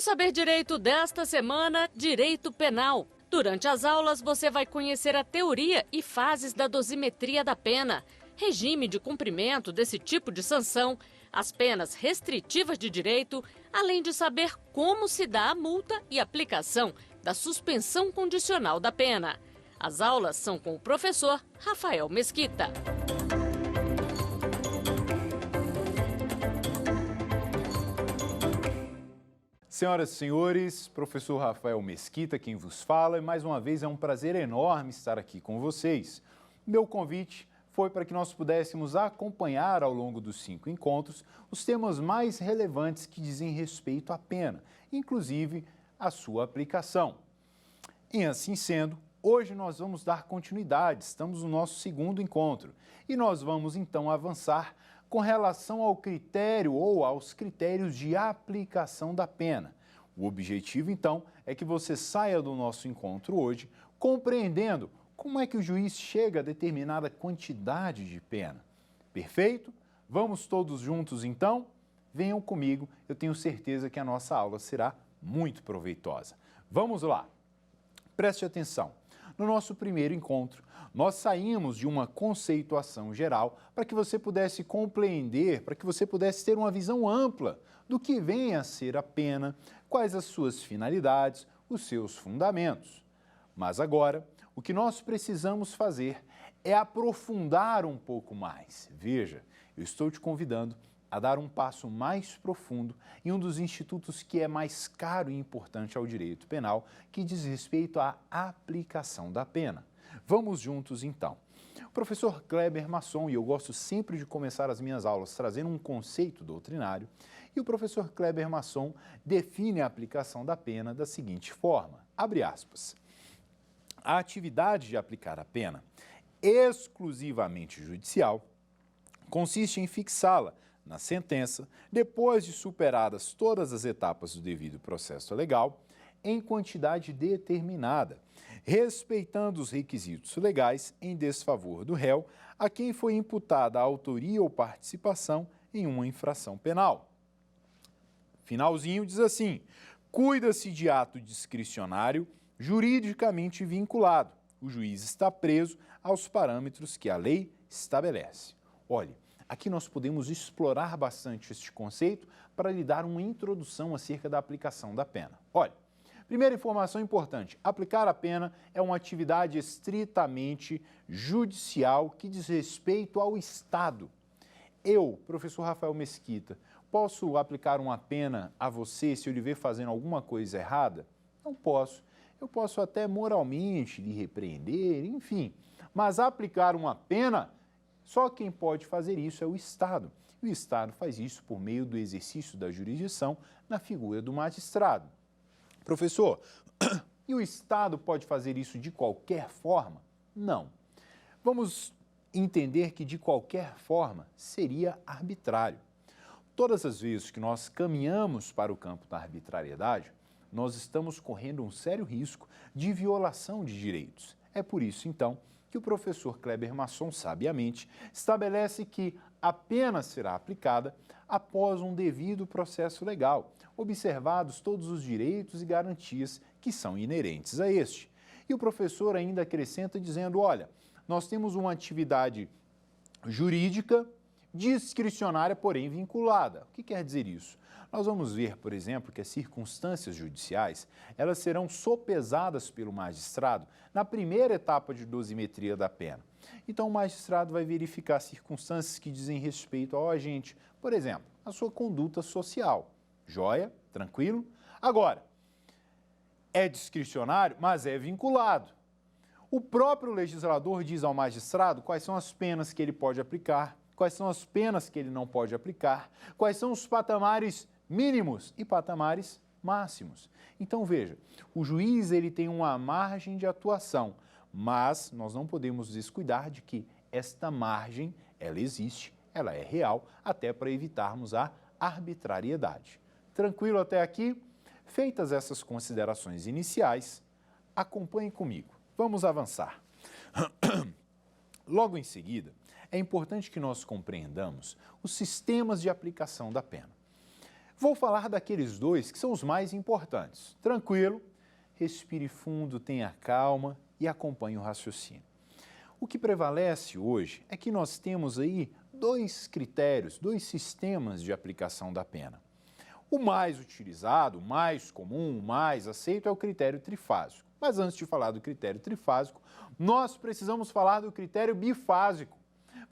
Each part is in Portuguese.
Saber Direito desta semana, Direito Penal. Durante as aulas, você vai conhecer a teoria e fases da dosimetria da pena, regime de cumprimento desse tipo de sanção, as penas restritivas de direito, além de saber como se dá a multa e aplicação da suspensão condicional da pena. As aulas são com o professor Rafael Mesquita. Senhoras e senhores, professor Rafael Mesquita, quem vos fala, e mais uma vez é um prazer enorme estar aqui com vocês. Meu convite foi para que nós pudéssemos acompanhar ao longo dos 5 encontros os temas mais relevantes que dizem respeito à pena, inclusive a sua aplicação. E assim sendo, hoje nós vamos dar continuidade, estamos no nosso 2º encontro, e nós vamos então avançar com relação ao critério ou aos critérios de aplicação da pena. O objetivo, então, é que você saia do nosso encontro hoje compreendendo como é que o juiz chega a determinada quantidade de pena. Perfeito? Vamos todos juntos, então? Venham comigo, eu tenho certeza que a nossa aula será muito proveitosa. Vamos lá! Preste atenção. No nosso primeiro encontro, nós saímos de uma conceituação geral para que você pudesse compreender, para que você pudesse ter uma visão ampla do que vem a ser a pena, quais as suas finalidades, os seus fundamentos. Mas agora, o que nós precisamos fazer é aprofundar um pouco mais. Veja, eu estou te convidando a dar um passo mais profundo em um dos institutos que é mais caro e importante ao direito penal, que diz respeito à aplicação da pena. Vamos juntos, então. O professor Kleber Masson, e eu gosto sempre de começar as minhas aulas trazendo um conceito doutrinário, e o professor Kleber Masson define a aplicação da pena da seguinte forma, abre aspas, a atividade de aplicar a pena exclusivamente judicial consiste em fixá-la na sentença, depois de superadas todas as etapas do devido processo legal, em quantidade determinada, respeitando os requisitos legais em desfavor do réu a quem foi imputada a autoria ou participação em uma infração penal. Finalzinho diz assim, cuida-se de ato discricionário juridicamente vinculado. O juiz está preso aos parâmetros que a lei estabelece. Olhe, aqui nós podemos explorar bastante este conceito para lhe dar uma introdução acerca da aplicação da pena. Olha, primeira informação importante, aplicar a pena é uma atividade estritamente judicial que diz respeito ao Estado. Eu, professor Rafael Mesquita, posso aplicar uma pena a você se eu lhe ver fazendo alguma coisa errada? Não posso. Eu posso até moralmente lhe repreender, enfim, mas aplicar uma pena, só quem pode fazer isso é o Estado. E o Estado faz isso por meio do exercício da jurisdição na figura do magistrado. Professor, e o Estado pode fazer isso de qualquer forma? Não. Vamos entender que de qualquer forma seria arbitrário. Todas as vezes que nós caminhamos para o campo da arbitrariedade, nós estamos correndo um sério risco de violação de direitos. É por isso, então, que o professor Kleber Masson, sabiamente, estabelece que a pena será aplicada após um devido processo legal, observados todos os direitos e garantias que são inerentes a este. E o professor ainda acrescenta dizendo, olha, nós temos uma atividade jurídica discricionária, porém vinculada. O que quer dizer isso? Nós vamos ver, por exemplo, que as circunstâncias judiciais, elas serão sopesadas pelo magistrado na primeira etapa de dosimetria da pena. Então, o magistrado vai verificar circunstâncias que dizem respeito ao agente. Por exemplo, a sua conduta social. Joia? Tranquilo? Agora, é discricionário, mas é vinculado. O próprio legislador diz ao magistrado quais são as penas que ele pode aplicar, quais são as penas que ele não pode aplicar, quais são os patamares mínimos e patamares máximos. Então, veja, o juiz ele tem uma margem de atuação, mas nós não podemos descuidar de que esta margem, ela existe, ela é real, até para evitarmos a arbitrariedade. Tranquilo até aqui? Feitas essas considerações iniciais, acompanhe comigo. Vamos avançar. Logo em seguida, é importante que nós compreendamos os sistemas de aplicação da pena. Vou falar daqueles dois que são os mais importantes. Tranquilo, respire fundo, tenha calma e acompanhe o raciocínio. O que prevalece hoje é que nós temos aí dois critérios, dois sistemas de aplicação da pena. O mais utilizado, o mais comum, o mais aceito é o critério trifásico. Mas antes de falar do critério trifásico, nós precisamos falar do critério bifásico.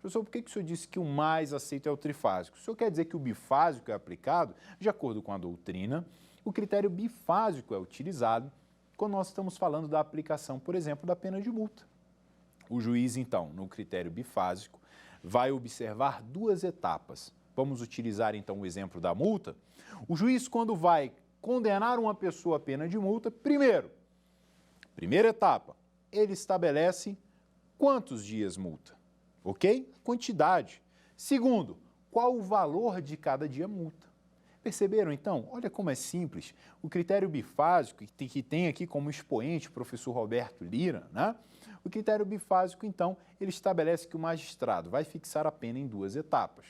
Professor, por que o senhor disse que o mais aceito é o trifásico? O senhor quer dizer que o bifásico é aplicado de acordo com a doutrina? O critério bifásico é utilizado quando nós estamos falando da aplicação, por exemplo, da pena de multa. O juiz, então, no critério bifásico, vai observar duas etapas. Vamos utilizar, então, o exemplo da multa. O juiz, quando vai condenar uma pessoa à pena de multa, primeira etapa, ele estabelece quantos dias multa, ok? Quantidade. Segundo, qual o valor de cada dia multa. Perceberam, então? Olha como é simples. O critério bifásico, que tem aqui como expoente o professor Roberto Lira, né? O critério bifásico, então, ele estabelece que o magistrado vai fixar a pena em duas etapas.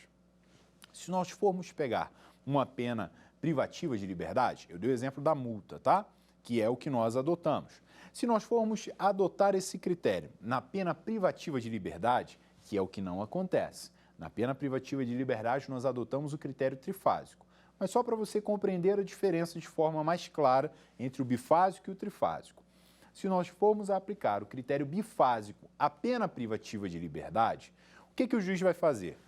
Se nós formos pegar uma pena privativa de liberdade, eu dei o exemplo da multa, tá? Que é o que nós adotamos. Se nós formos adotar esse critério na pena privativa de liberdade, que é o que não acontece, na pena privativa de liberdade nós adotamos o critério trifásico. Mas só para você compreender a diferença de forma mais clara entre o bifásico e o trifásico. Se nós formos aplicar o critério bifásico à pena privativa de liberdade, o que o juiz vai fazer?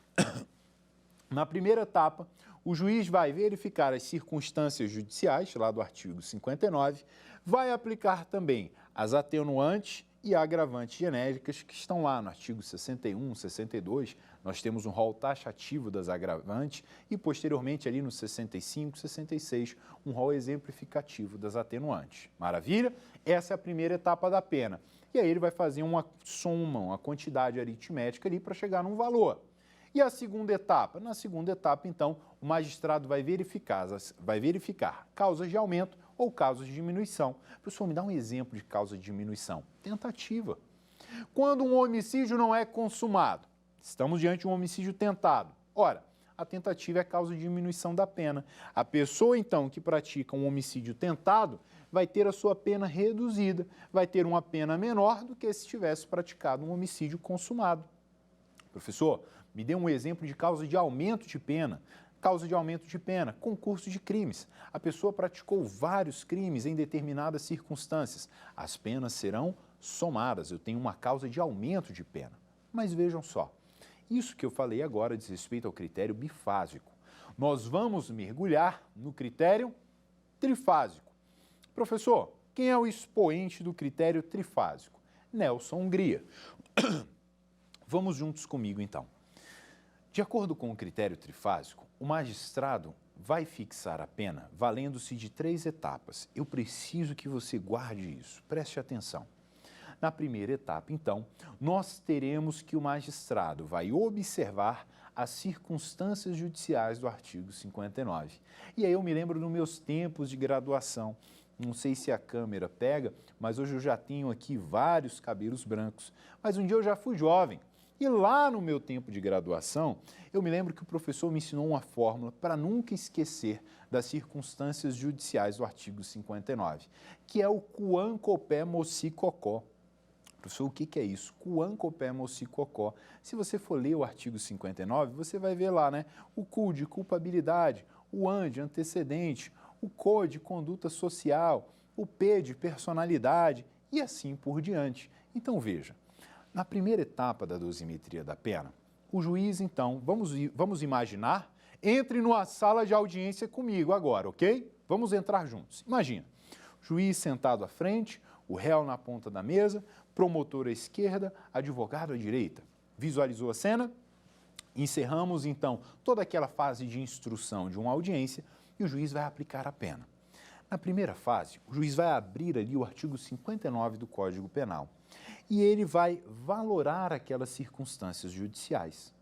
Na primeira etapa, o juiz vai verificar as circunstâncias judiciais, lá do artigo 59, vai aplicar também as atenuantes e agravantes genéricas que estão lá no artigo 61, 62, nós temos um rol taxativo das agravantes e posteriormente ali no 65, 66, um rol exemplificativo das atenuantes. Maravilha? Essa é a primeira etapa da pena. E aí ele vai fazer uma soma, uma quantidade aritmética ali para chegar num valor. E a segunda etapa? Na segunda etapa, então, o magistrado vai verificar causas de aumento ou causas de diminuição. Professor, me dá um exemplo de causa de diminuição. Tentativa. Quando um homicídio não é consumado, estamos diante de um homicídio tentado. Ora, a tentativa é causa de diminuição da pena. A pessoa, então, que pratica um homicídio tentado vai ter a sua pena reduzida, vai ter uma pena menor do que se tivesse praticado um homicídio consumado. Professor, me dê um exemplo de causa de aumento de pena. Causa de aumento de pena, concurso de crimes. A pessoa praticou vários crimes em determinadas circunstâncias. As penas serão somadas. Eu tenho uma causa de aumento de pena. Mas vejam só, isso que eu falei agora diz respeito ao critério bifásico. Nós vamos mergulhar no critério trifásico. Professor, quem é o expoente do critério trifásico? Nelson Hungria. Vamos juntos comigo, então. De acordo com o critério trifásico, o magistrado vai fixar a pena valendo-se de 3 etapas. Eu preciso que você guarde isso, preste atenção. Na primeira etapa, então, nós teremos que o magistrado vai observar as circunstâncias judiciais do artigo 59. E aí eu me lembro dos meus tempos de graduação. Não sei se a câmera pega, mas hoje eu já tenho aqui vários cabelos brancos. Mas um dia eu já fui jovem. E lá no meu tempo de graduação, eu me lembro que o professor me ensinou uma fórmula para nunca esquecer das circunstâncias judiciais do artigo 59, que é o Quam Copé Moci Cocó. Professor, o que é isso? Quam Copé Moci Cocó. Se você for ler o artigo 59, você vai ver lá, né? O cu de culpabilidade, o an de antecedente, o co de conduta social, o p de personalidade e assim por diante. Então, veja. Na primeira etapa da dosimetria da pena, o juiz, então, vamos imaginar, entre numa sala de audiência comigo agora, ok? Vamos entrar juntos. Imagina, juiz sentado à frente, o réu na ponta da mesa, promotor à esquerda, advogado à direita. Visualizou a cena? Encerramos, então, toda aquela fase de instrução de uma audiência e o juiz vai aplicar a pena. Na primeira fase, o juiz vai abrir ali o artigo 59 do Código Penal. E ele vai valorar aquelas circunstâncias judiciais.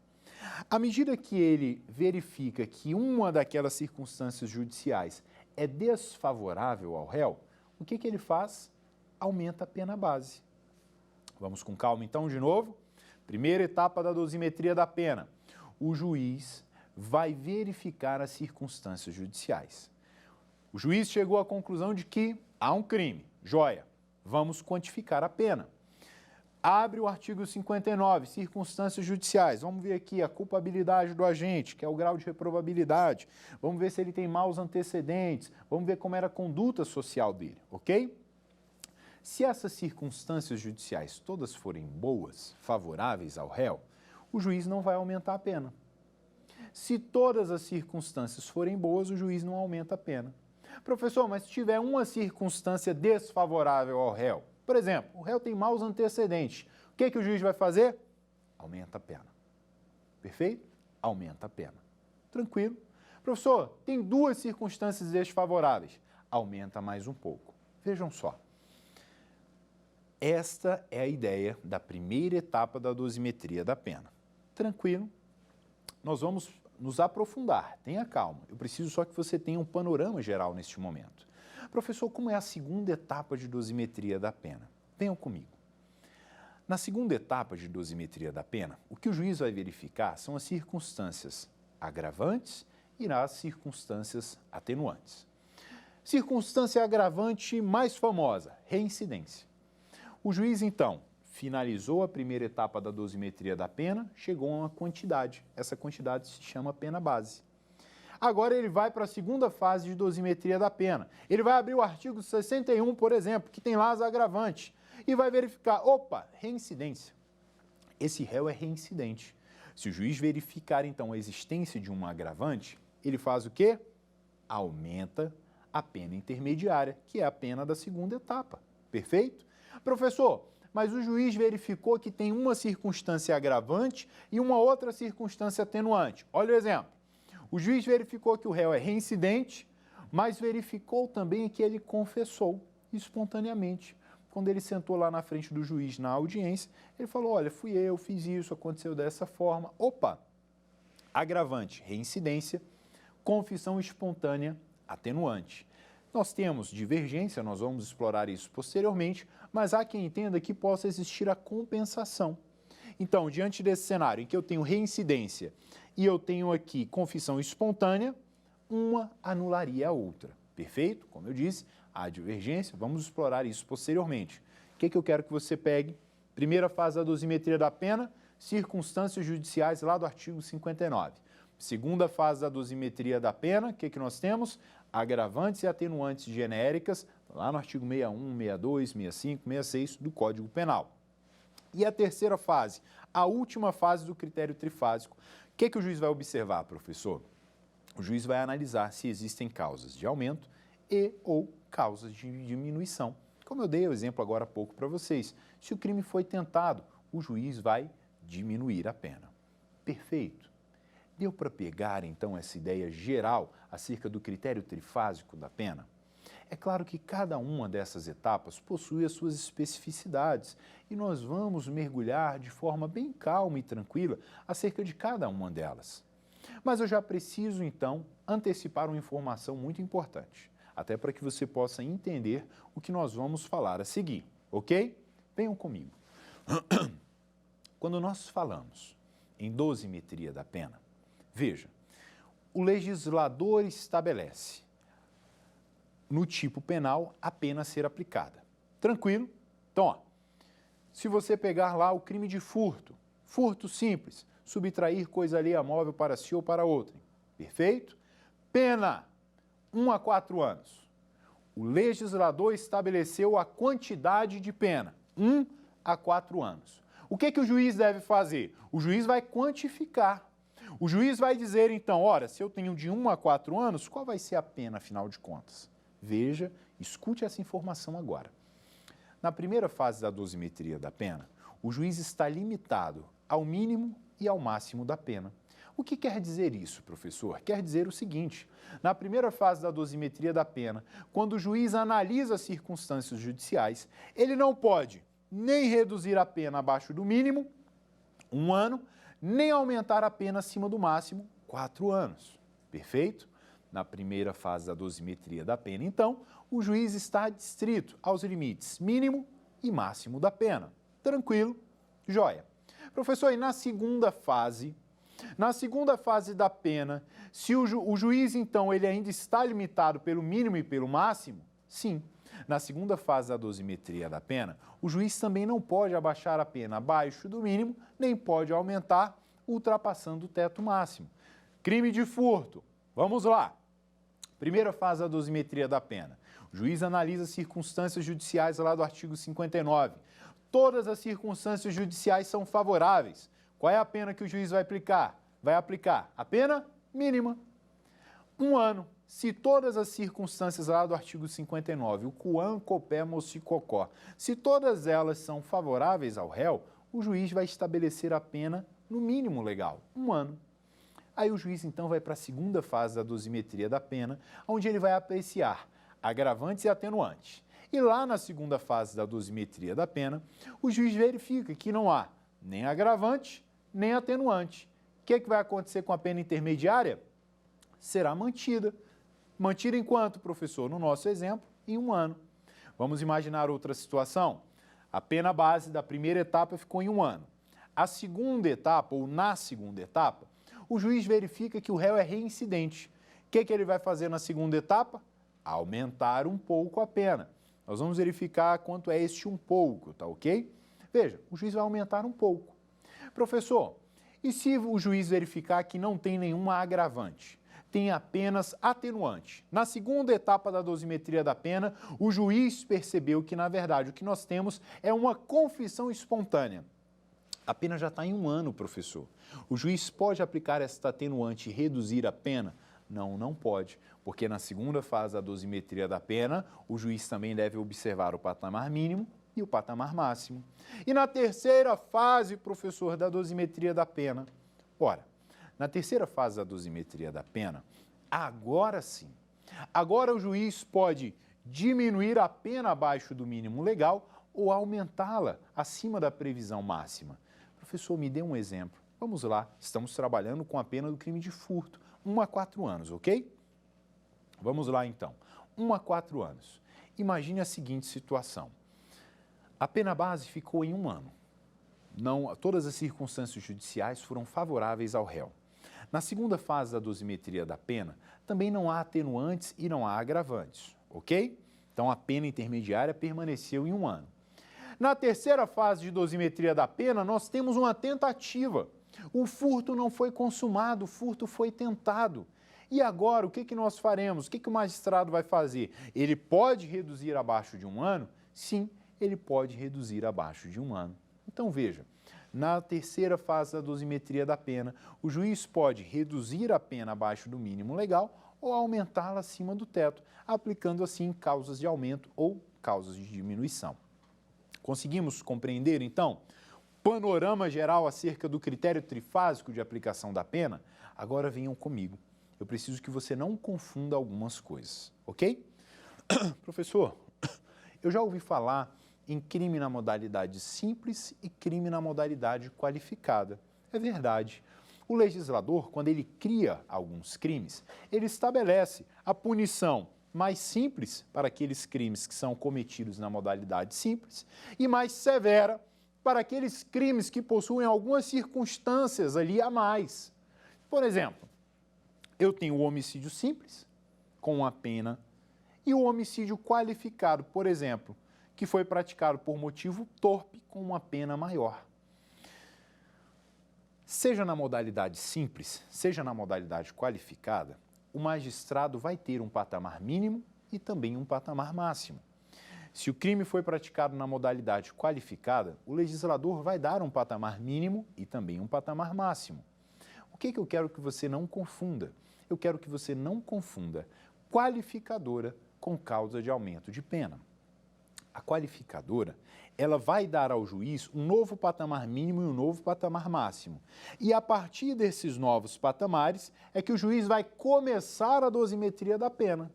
À medida que ele verifica que uma daquelas circunstâncias judiciais é desfavorável ao réu, o que ele faz? Aumenta a pena base. Vamos com calma então de novo. Primeira etapa da dosimetria da pena. O juiz vai verificar as circunstâncias judiciais. O juiz chegou à conclusão de que há um crime. Joia, vamos quantificar a pena. Abre o artigo 59, circunstâncias judiciais. Vamos ver aqui a culpabilidade do agente, que é o grau de reprovabilidade. Vamos ver se ele tem maus antecedentes. Vamos ver como era a conduta social dele, ok? Se essas circunstâncias judiciais todas forem boas, favoráveis ao réu, o juiz não vai aumentar a pena. Se todas as circunstâncias forem boas, o juiz não aumenta a pena. Professor, mas se tiver uma circunstância desfavorável ao réu, por exemplo, o réu tem maus antecedentes, o que o juiz vai fazer? Aumenta a pena. Perfeito? Aumenta a pena. Tranquilo. Professor, tem duas circunstâncias desfavoráveis, aumenta mais um pouco. Vejam só. Esta é a ideia da primeira etapa da dosimetria da pena. Tranquilo? Nós vamos nos aprofundar, tenha calma. Eu preciso só que você tenha um panorama geral neste momento. Professor, como é a segunda etapa de dosimetria da pena? Venham comigo. Na segunda etapa de dosimetria da pena, o que o juiz vai verificar são as circunstâncias agravantes e as circunstâncias atenuantes. Circunstância agravante mais famosa, reincidência. O juiz, então, finalizou a primeira etapa da dosimetria da pena, chegou a uma quantidade. Essa quantidade se chama pena base. Agora ele vai para a segunda fase de dosimetria da pena. Ele vai abrir o artigo 61, por exemplo, que tem lá as agravantes, e vai verificar, opa, reincidência. Esse réu é reincidente. Se o juiz verificar, então, a existência de um agravante, ele faz o quê? Aumenta a pena intermediária, que é a pena da segunda etapa. Perfeito? Professor, mas o juiz verificou que tem uma circunstância agravante e uma outra circunstância atenuante. Olha o exemplo. O juiz verificou que o réu é reincidente, mas verificou também que ele confessou espontaneamente. Quando ele sentou lá na frente do juiz na audiência, ele falou, olha, fui eu, fiz isso, aconteceu dessa forma. Opa! Agravante, reincidência, confissão espontânea, atenuante. Nós temos divergência, nós vamos explorar isso posteriormente, mas há quem entenda que possa existir a compensação. Então, diante desse cenário em que eu tenho reincidência e eu tenho aqui confissão espontânea, uma anularia a outra. Perfeito? Como eu disse, há divergência, vamos explorar isso posteriormente. O que eu quero que você pegue? Primeira fase da dosimetria da pena, circunstâncias judiciais lá do artigo 59. Segunda fase da dosimetria da pena, o que nós temos? Agravantes e atenuantes genéricas, lá no artigo 61, 62, 65, 66 do Código Penal. E a terceira fase, a última fase do critério trifásico. O que o juiz vai observar, professor? O juiz vai analisar se existem causas de aumento e ou causas de diminuição. Como eu dei o exemplo agora há pouco para vocês, se o crime foi tentado, o juiz vai diminuir a pena. Perfeito. Deu para pegar, então, essa ideia geral acerca do critério trifásico da pena? É claro que cada uma dessas etapas possui as suas especificidades e nós vamos mergulhar de forma bem calma e tranquila acerca de cada uma delas. Mas eu já preciso, então, antecipar uma informação muito importante, até para que você possa entender o que nós vamos falar a seguir, ok? Venham comigo. Quando nós falamos em dosimetria da pena, veja, o legislador estabelece no tipo penal a pena a ser aplicada. Tranquilo? Então, ó, se você pegar lá o crime de furto, furto simples, subtrair coisa alheia móvel para si ou para outrem. Perfeito? Pena, 1 a 4 anos. O legislador estabeleceu a quantidade de pena, 1 a 4 anos. O que o juiz deve fazer? O juiz vai quantificar. O juiz vai dizer, então, ora, se eu tenho de 1 a 4 anos, qual vai ser a pena, afinal de contas? Veja, escute essa informação agora. Na primeira fase da dosimetria da pena, o juiz está limitado ao mínimo e ao máximo da pena. O que quer dizer isso, professor? Quer dizer o seguinte, na primeira fase da dosimetria da pena, quando o juiz analisa as circunstâncias judiciais, ele não pode nem reduzir a pena abaixo do mínimo, 1 ano, nem aumentar a pena acima do máximo, 4 anos. Perfeito? Na primeira fase da dosimetria da pena, então, o juiz está adstrito aos limites mínimo e máximo da pena. Tranquilo? Joia. Professor, e na segunda fase, Na segunda fase da pena, se o juiz, então, ele ainda está limitado pelo mínimo e pelo máximo, sim. Na segunda fase da dosimetria da pena, o juiz também não pode abaixar a pena abaixo do mínimo, nem pode aumentar, ultrapassando o teto máximo. Crime de furto. Vamos lá. Primeira fase da dosimetria da pena. O juiz analisa as circunstâncias judiciais lá do artigo 59. Todas as circunstâncias judiciais são favoráveis. Qual é a pena que o juiz vai aplicar? Vai aplicar a pena mínima. 1 ano. Se todas as circunstâncias lá do artigo 59, o Coam, Copé, Mocicocó, se todas elas são favoráveis ao réu, o juiz vai estabelecer a pena no mínimo legal, 1 ano. Aí o juiz então vai para a segunda fase da dosimetria da pena, onde ele vai apreciar agravantes e atenuantes. E lá na segunda fase da dosimetria da pena, o juiz verifica que não há nem agravante, nem atenuante. O que vai acontecer com a pena intermediária? Será mantida. Mantida em quanto, professor? No nosso exemplo, em 1 ano. Vamos imaginar outra situação. A pena base da primeira etapa ficou em 1 ano. A segunda etapa, ou na segunda etapa, o juiz verifica que o réu é reincidente. O que ele vai fazer na segunda etapa? Aumentar um pouco a pena. Nós vamos verificar quanto é este um pouco, tá ok? Veja, o juiz vai aumentar um pouco. Professor, e se o juiz verificar que não tem nenhuma agravante? Tem apenas atenuante. Na segunda etapa da dosimetria da pena, o juiz percebeu que, na verdade, o que nós temos é uma confissão espontânea. A pena já está em 1 ano, professor. O juiz pode aplicar esta atenuante e reduzir a pena? Não, não pode, porque na segunda fase da dosimetria da pena, o juiz também deve observar o patamar mínimo e o patamar máximo. E na terceira fase, professor, da dosimetria da pena, ora, na terceira fase da dosimetria da pena, agora sim, agora o juiz pode diminuir a pena abaixo do mínimo legal ou aumentá-la acima da previsão máxima. Professor, me dê um exemplo. Vamos lá, estamos trabalhando com a pena do crime de furto, 1 a 4 anos, ok? Vamos lá então, 1 a 4 anos. Imagine a seguinte situação. A pena base ficou em 1 ano. Não, todas as circunstâncias judiciais foram favoráveis ao réu. Na segunda fase da dosimetria da pena, também não há atenuantes e não há agravantes, ok? Então, a pena intermediária permaneceu em 1 ano. Na terceira fase de dosimetria da pena, nós temos uma tentativa. O furto não foi consumado, o furto foi tentado. E agora, o que nós faremos? O que o magistrado vai fazer? Ele pode reduzir abaixo de 1 ano? Sim, ele pode reduzir abaixo de 1 ano. Então, veja. Na terceira fase da dosimetria da pena, o juiz pode reduzir a pena abaixo do mínimo legal ou aumentá-la acima do teto, aplicando assim causas de aumento ou causas de diminuição. Conseguimos compreender, então, panorama geral acerca do critério trifásico de aplicação da pena? Agora venham comigo. Eu preciso que você não confunda algumas coisas, ok? Professor, eu já ouvi falar em crime na modalidade simples e crime na modalidade qualificada. É verdade. O legislador, quando ele cria alguns crimes, ele estabelece a punição mais simples para aqueles crimes que são cometidos na modalidade simples e mais severa para aqueles crimes que possuem algumas circunstâncias ali a mais. Por exemplo, eu tenho o homicídio simples, com uma pena, e o homicídio qualificado, por exemplo, que foi praticado por motivo torpe com uma pena maior. Seja na modalidade simples, seja na modalidade qualificada, o magistrado vai ter um patamar mínimo e também um patamar máximo. Se o crime foi praticado na modalidade qualificada, o legislador vai dar um patamar mínimo e também um patamar máximo. O que eu quero que você não confunda? Eu quero que você não confunda qualificadora com causa de aumento de pena. A qualificadora, ela vai dar ao juiz um novo patamar mínimo e um novo patamar máximo. E a partir desses novos patamares é que o juiz vai começar a dosimetria da pena.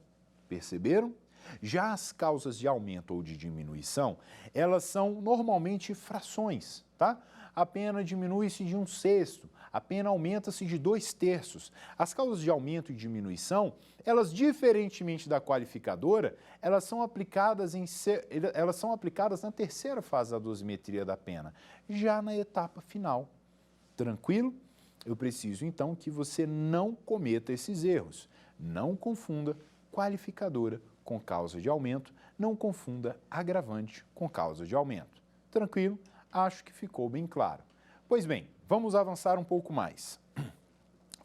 Perceberam? Já as causas de aumento ou de diminuição, elas são normalmente frações, tá? A pena diminui-se de 1/6, a pena aumenta-se de 2/3. As causas de aumento e diminuição, elas, diferentemente da qualificadora, elas são aplicadas na terceira fase da dosimetria da pena, já na etapa final. Tranquilo? eu preciso então que você não cometa esses erros. Não confunda qualificadora com causa de aumento, não confunda agravante com causa de aumento. Tranquilo? Acho que ficou bem claro. Pois bem, vamos avançar um pouco mais.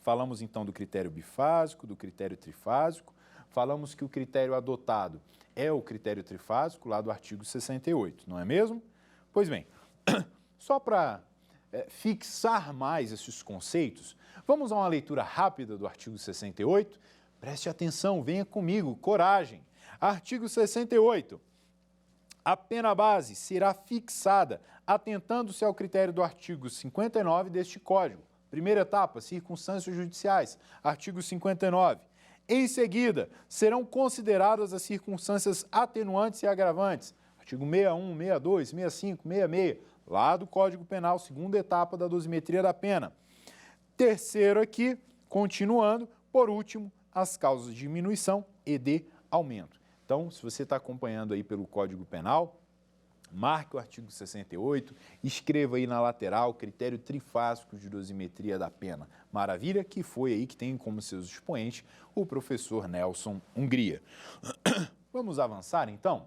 Falamos então do critério bifásico, do critério trifásico, falamos que o critério adotado é o critério trifásico lá do artigo 68, não é mesmo? Pois bem, só para fixar mais esses conceitos, vamos a uma leitura rápida do artigo 68? Preste atenção, venha comigo, coragem. Artigo 68. A pena base será fixada atentando-se ao critério do artigo 59 deste Código. Primeira etapa, circunstâncias judiciais, artigo 59. Em seguida, serão consideradas as circunstâncias atenuantes e agravantes, artigo 61, 62, 65, 66, lá do Código Penal, segunda etapa da dosimetria da pena. Terceiro aqui, continuando, por último, as causas de diminuição e de aumento. Então, se você está acompanhando aí pelo Código Penal, marque o artigo 68, escreva aí na lateral critério trifásico de dosimetria da pena. Maravilha, que foi aí que tem como seus expoentes o professor Nelson Hungria. Vamos avançar então?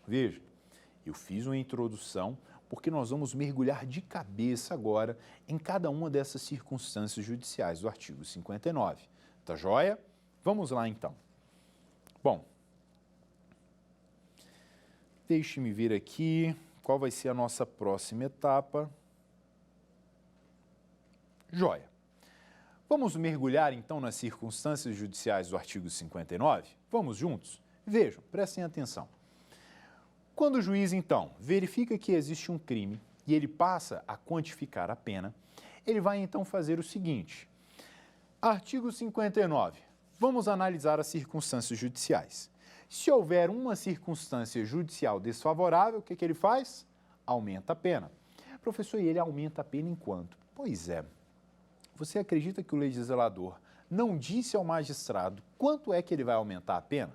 Veja, eu fiz uma introdução porque nós vamos mergulhar de cabeça agora em cada uma dessas circunstâncias judiciais do artigo 59. Tá joia? Vamos lá então. Bom, deixe-me ver aqui qual vai ser a nossa próxima etapa. Joia. Vamos mergulhar então nas circunstâncias judiciais do artigo 59? Vamos juntos? Vejam, prestem atenção. Quando o juiz então verifica que existe um crime e ele passa a quantificar a pena, ele vai então fazer o seguinte. Artigo 59. Vamos analisar as circunstâncias judiciais. Se houver uma circunstância judicial desfavorável, o que ele faz? Aumenta a pena. Professor, e ele aumenta a pena em quanto? Pois é. Você acredita que o legislador não disse ao magistrado quanto é que ele vai aumentar a pena?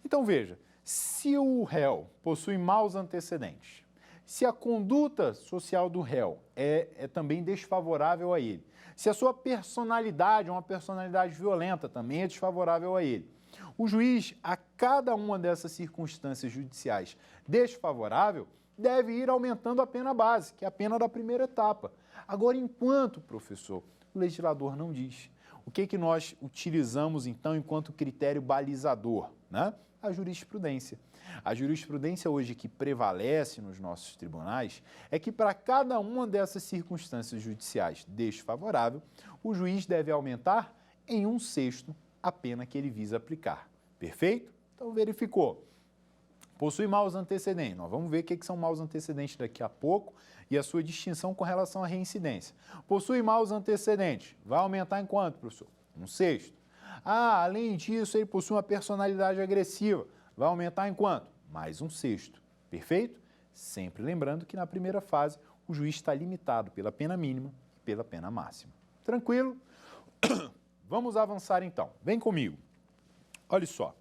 Então veja, se o réu possui maus antecedentes, se a conduta social do réu é também desfavorável a ele, se a sua personalidade é uma personalidade violenta, também é desfavorável a ele, o juiz, a cada uma dessas circunstâncias judiciais desfavorável, deve ir aumentando a pena base, que é a pena da primeira etapa. Agora, enquanto, professor, o legislador não diz. O que nós utilizamos, então, enquanto critério balizador? Né? A jurisprudência. A jurisprudência hoje que prevalece nos nossos tribunais é que para cada uma dessas circunstâncias judiciais desfavorável, o juiz deve aumentar em 1/6 a pena que ele visa aplicar. Perfeito? Então, verificou. Possui maus antecedentes. Nós vamos ver o que são maus antecedentes daqui a pouco e a sua distinção com relação à reincidência. Possui maus antecedentes. Vai aumentar em quanto, professor? 1/6. Ah, além disso, ele possui uma personalidade agressiva. Vai aumentar em quanto? Mais 1/6. Perfeito? Sempre lembrando que na primeira fase o juiz está limitado pela pena mínima e pela pena máxima. Tranquilo? Vamos avançar então. Vem comigo. Olha só.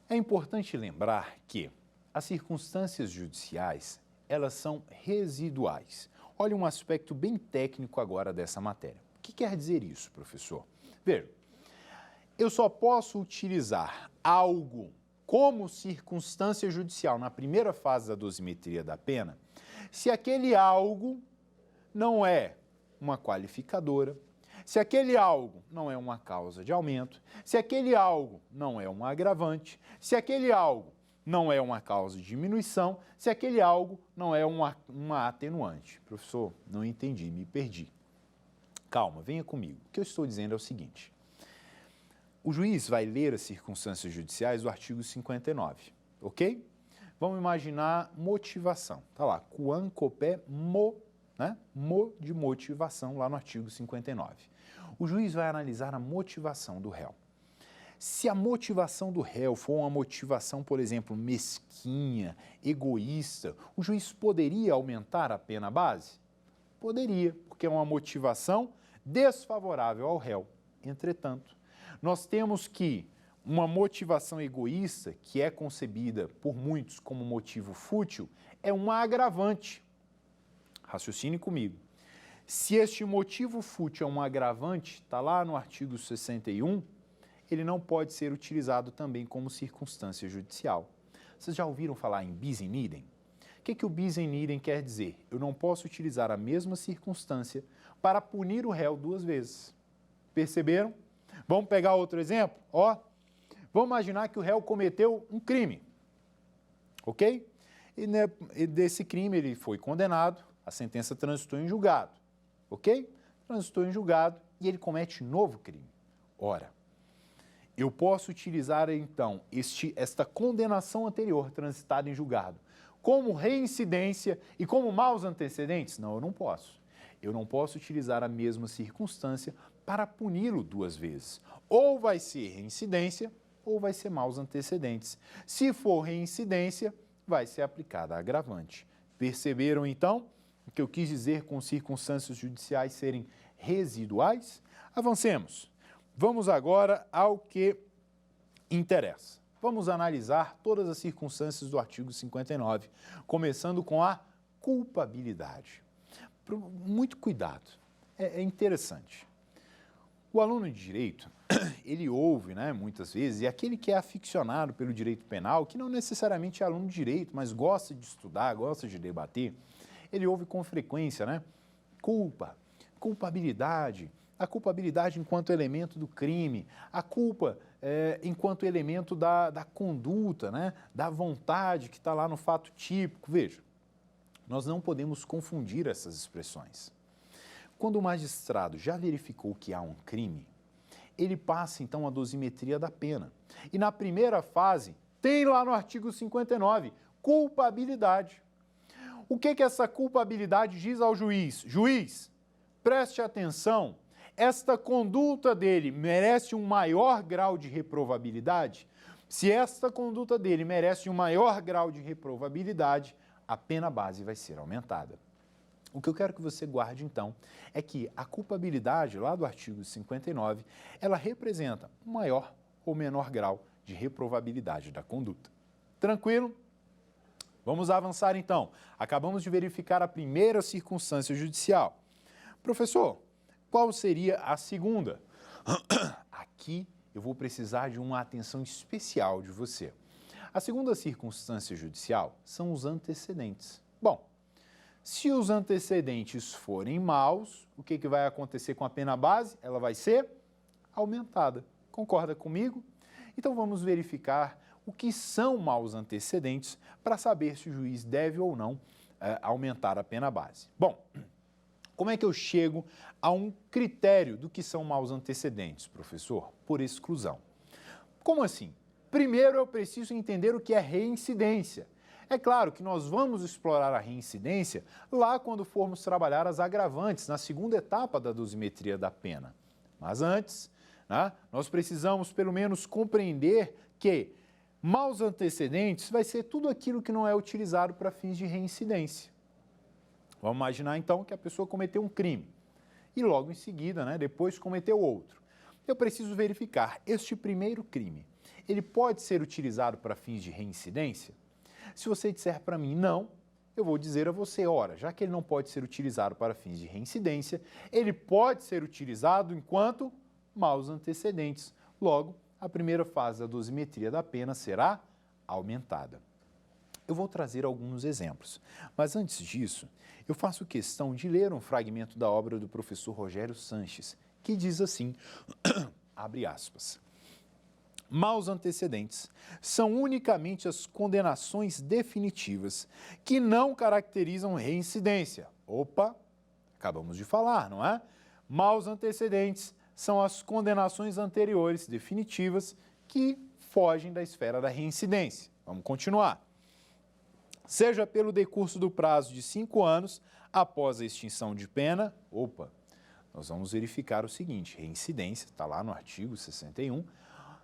É importante lembrar que as circunstâncias judiciais, elas são residuais. Olha um aspecto bem técnico agora dessa matéria. O que quer dizer isso, professor? Veja, eu só posso utilizar algo como circunstância judicial na primeira fase da dosimetria da pena se aquele algo não é uma qualificadora, se aquele algo não é uma causa de aumento, se aquele algo não é um agravante, se aquele algo não é uma causa de diminuição, se aquele algo não é uma atenuante. Professor, não entendi, me perdi. Calma, venha comigo. O que eu estou dizendo é o seguinte. O juiz vai ler as circunstâncias judiciais do artigo 59, ok? Vamos imaginar motivação. Está lá, quam copé mo, né? Mo de motivação, lá no artigo 59. O juiz vai analisar a motivação do réu. Se a motivação do réu for uma motivação, por exemplo, mesquinha, egoísta, o juiz poderia aumentar a pena base? Poderia, porque é uma motivação desfavorável ao réu. Entretanto, nós temos que uma motivação egoísta, que é concebida por muitos como motivo fútil, é uma agravante. Raciocine comigo. Se este motivo fútil é um agravante, está lá no artigo 61, ele não pode ser utilizado também como circunstância judicial. Vocês já ouviram falar em bis in idem? O que o bis in idem quer dizer? Eu não posso utilizar a mesma circunstância para punir o réu duas vezes. Perceberam? Vamos pegar outro exemplo? Ó, vamos imaginar que o réu cometeu um crime, ok? E desse crime ele foi condenado, a sentença transitou em julgado, ok? Transitou em julgado e ele comete novo crime. Ora, eu posso utilizar então esta condenação anterior transitada em julgado como reincidência e como maus antecedentes? Não, eu não posso. Eu não posso utilizar a mesma circunstância para puni-lo duas vezes. Ou vai ser reincidência ou vai ser maus antecedentes. Se for reincidência, vai ser aplicada a agravante. Perceberam então o que eu quis dizer com circunstâncias judiciais serem residuais? Avancemos. Vamos agora ao que interessa. Vamos analisar todas as circunstâncias do artigo 59, começando com a culpabilidade. Muito cuidado, é interessante. O aluno de direito, ele ouve, né, muitas vezes, e aquele que é aficionado pelo direito penal, que não necessariamente é aluno de direito, mas gosta de estudar, gosta de debater, ele ouve com frequência, né, culpabilidade, a culpabilidade enquanto elemento do crime, a culpa enquanto elemento da conduta, né, da vontade que está lá no fato típico. Veja, nós não podemos confundir essas expressões. Quando o magistrado já verificou que há um crime, ele passa então a dosimetria da pena. E na primeira fase, tem lá no artigo 59, culpabilidade. O que essa culpabilidade diz ao juiz? Juiz, preste atenção, esta conduta dele merece um maior grau de reprovabilidade? Se esta conduta dele merece um maior grau de reprovabilidade, a pena base vai ser aumentada. O que eu quero que você guarde, então, é que a culpabilidade, lá do artigo 59, ela representa um maior ou menor grau de reprovabilidade da conduta. Tranquilo? Vamos avançar, então. Acabamos de verificar a primeira circunstância judicial. Professor, qual seria a segunda? Aqui eu vou precisar de uma atenção especial de você. A segunda circunstância judicial são os antecedentes. Bom, se os antecedentes forem maus, o que vai acontecer com a pena base? Ela vai ser aumentada. Concorda comigo? Então vamos verificar o que são maus antecedentes para saber se o juiz deve ou não aumentar a pena base. Bom, como é que eu chego a um critério do que são maus antecedentes, professor? Por exclusão. Como assim? Primeiro eu preciso entender o que é reincidência. É claro que nós vamos explorar a reincidência lá quando formos trabalhar as agravantes, na segunda etapa da dosimetria da pena. Mas antes, né, nós precisamos pelo menos compreender que maus antecedentes vai ser tudo aquilo que não é utilizado para fins de reincidência. Vamos imaginar então que a pessoa cometeu um crime e logo em seguida, né, depois cometeu outro. Eu preciso verificar, este primeiro crime, ele pode ser utilizado para fins de reincidência? Se você disser para mim não, eu vou dizer a você, ora, já que ele não pode ser utilizado para fins de reincidência, ele pode ser utilizado enquanto maus antecedentes. Logo, a primeira fase da dosimetria da pena será aumentada. Eu vou trazer alguns exemplos, mas antes disso, eu faço questão de ler um fragmento da obra do professor Rogério Sanches, que diz assim, abre aspas, maus antecedentes são unicamente as condenações definitivas que não caracterizam reincidência. Opa, acabamos de falar, não é? Maus antecedentes são as condenações anteriores definitivas que fogem da esfera da reincidência. Vamos continuar. Seja pelo decurso do prazo de 5 anos após a extinção de pena, opa, nós vamos verificar o seguinte, reincidência, está lá no artigo 61,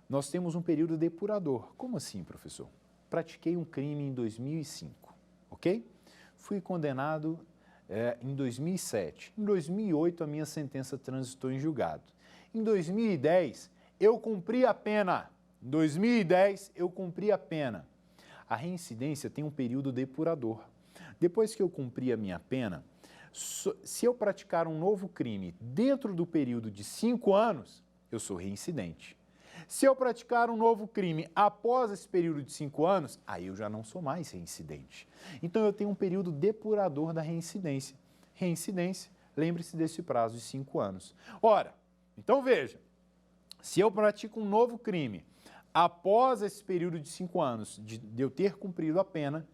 nós temos um período depurador. Como assim, professor? Pratiquei um crime em 2005, ok? Fui condenado em 2007. Em 2008, a minha sentença transitou em julgado. Em 2010, eu cumpri a pena. Em 2010, eu cumpri a pena. A reincidência tem um período depurador. Depois que eu cumpri a minha pena, Se eu praticar um novo crime dentro do período de 5 anos, eu sou reincidente. Se eu praticar um novo crime após esse período de 5 anos, aí eu já não sou mais reincidente. Então eu tenho um período depurador da reincidência. Reincidência, lembre-se desse prazo de 5 anos. Ora, então veja, se eu pratico um novo crime após esse período de 5 anos de eu ter cumprido a pena,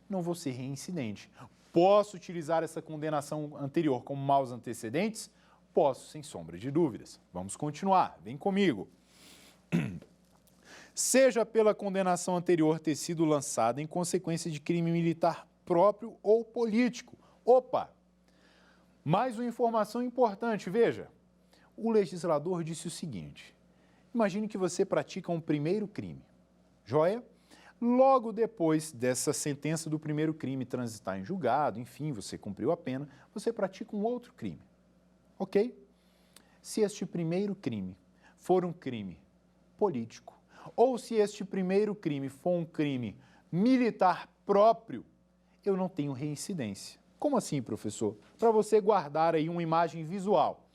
não vou ser reincidente. Posso utilizar essa condenação anterior como maus antecedentes? Posso, sem sombra de dúvidas. Vamos continuar, vem comigo. Seja pela condenação anterior ter sido lançada em consequência de crime militar próprio ou político. Opa! Mais uma informação importante, veja. O legislador disse o seguinte: imagine que você pratica um primeiro crime, joia? Logo depois dessa sentença do primeiro crime transitar em julgado, enfim, você cumpriu a pena, você pratica um outro crime, ok? Se este primeiro crime for um crime político, ou se este primeiro crime for um crime militar próprio, eu não tenho reincidência. Como assim, professor? Para você guardar aí uma imagem visual.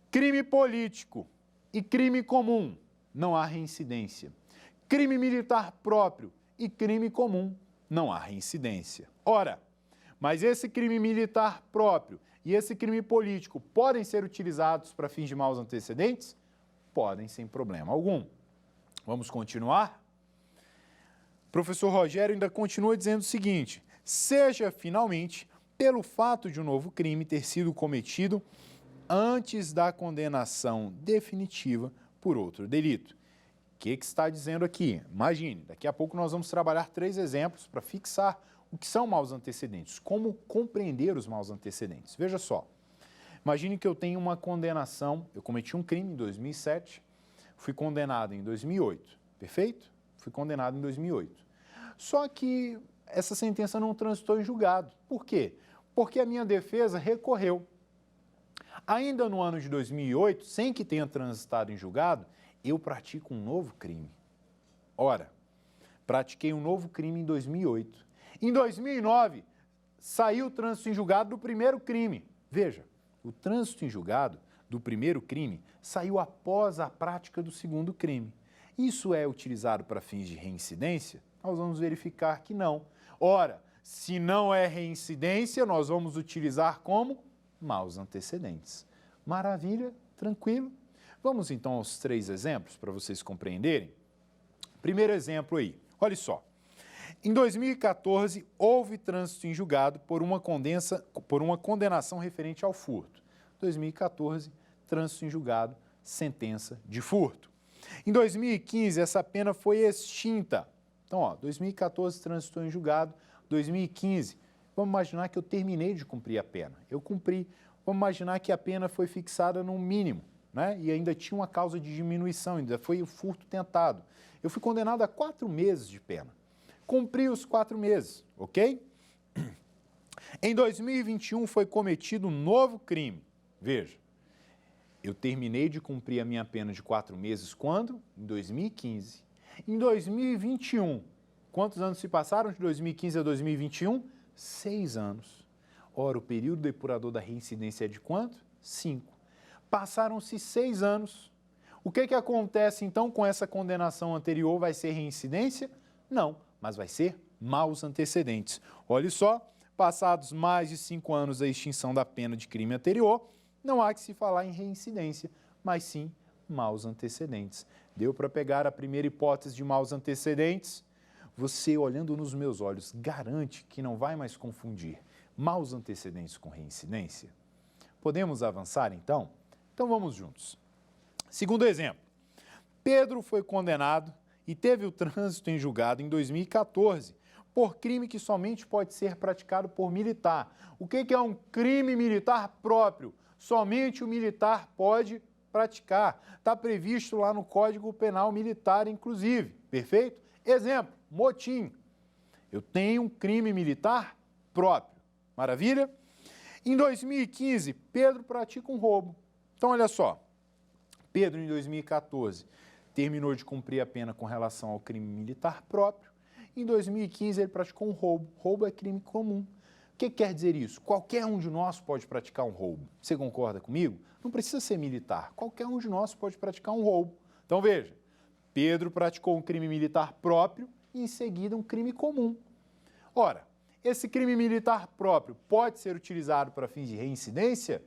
Crime político e crime comum, não há reincidência. Crime militar próprio e crime comum, não há reincidência. Ora, mas esse crime militar próprio e esse crime político podem ser utilizados para fins de maus antecedentes? Podem, sem problema algum. Vamos continuar? O professor Rogério ainda continua dizendo o seguinte: seja finalmente pelo fato de um novo crime ter sido cometido antes da condenação definitiva por outro delito. O que está dizendo aqui? Imagine, daqui a pouco nós vamos trabalhar 3 exemplos para fixar o que são maus antecedentes, como compreender os maus antecedentes. Veja só, imagine que eu tenho uma condenação, eu cometi um crime em 2007, fui condenado em 2008, perfeito? Fui condenado em 2008. Só que essa sentença não transitou em julgado. Por quê? Porque a minha defesa recorreu. Ainda no ano de 2008, sem que tenha transitado em julgado, eu pratico um novo crime. Ora, pratiquei um novo crime em 2008. Em 2009, saiu o trânsito em julgado do primeiro crime. Veja, o trânsito em julgado do primeiro crime saiu após a prática do segundo crime. Isso é utilizado para fins de reincidência? Nós vamos verificar que não. Ora, se não é reincidência, nós vamos utilizar como maus antecedentes. Maravilha? Tranquilo? Vamos então aos 3 exemplos para vocês compreenderem. Primeiro exemplo aí, olha só. Em 2014, houve trânsito em julgado por uma condenação referente ao furto. 2014, trânsito em julgado, sentença de furto. Em 2015, essa pena foi extinta. Então, 2014, trânsito em julgado, 2015, vamos imaginar que eu terminei de cumprir a pena. Eu cumpri, vamos imaginar que a pena foi fixada no mínimo, né? E ainda tinha uma causa de diminuição, ainda foi o furto tentado. Eu fui condenado a 4 meses de pena. Cumpri os 4 meses, ok? Em 2021 foi cometido um novo crime. Veja, eu terminei de cumprir a minha pena de 4 meses quando? Em 2015. Em 2021, quantos anos se passaram de 2015 a 2021? 6 anos. Ora, o período depurador da reincidência é de quanto? 5. Passaram-se 6 anos. O que acontece então com essa condenação anterior? Vai ser reincidência? Não, mas vai ser maus antecedentes. Olha só, passados mais de 5 anos da extinção da pena de crime anterior, não há que se falar em reincidência, mas sim maus antecedentes. Deu para pegar a primeira hipótese de maus antecedentes? Você, olhando nos meus olhos, garante que não vai mais confundir maus antecedentes com reincidência? Podemos avançar, então? Então, vamos juntos. Segundo exemplo, Pedro foi condenado e teve o trânsito em julgado em 2014 por crime que somente pode ser praticado por militar. O que é um crime militar próprio? Somente o militar pode praticar. Está previsto lá no Código Penal Militar, inclusive. Perfeito? Exemplo, motim. Eu tenho um crime militar próprio. Maravilha? Em 2015, Pedro pratica um roubo. Então, olha só. Pedro, em 2014, terminou de cumprir a pena com relação ao crime militar próprio. Em 2015, ele praticou um roubo. Roubo é crime comum. O que quer dizer isso? Qualquer um de nós pode praticar um roubo. Você concorda comigo? Não precisa ser militar. Qualquer um de nós pode praticar um roubo. Então veja, Pedro praticou um crime militar próprio e em seguida um crime comum. Ora, esse crime militar próprio pode ser utilizado para fins de reincidência?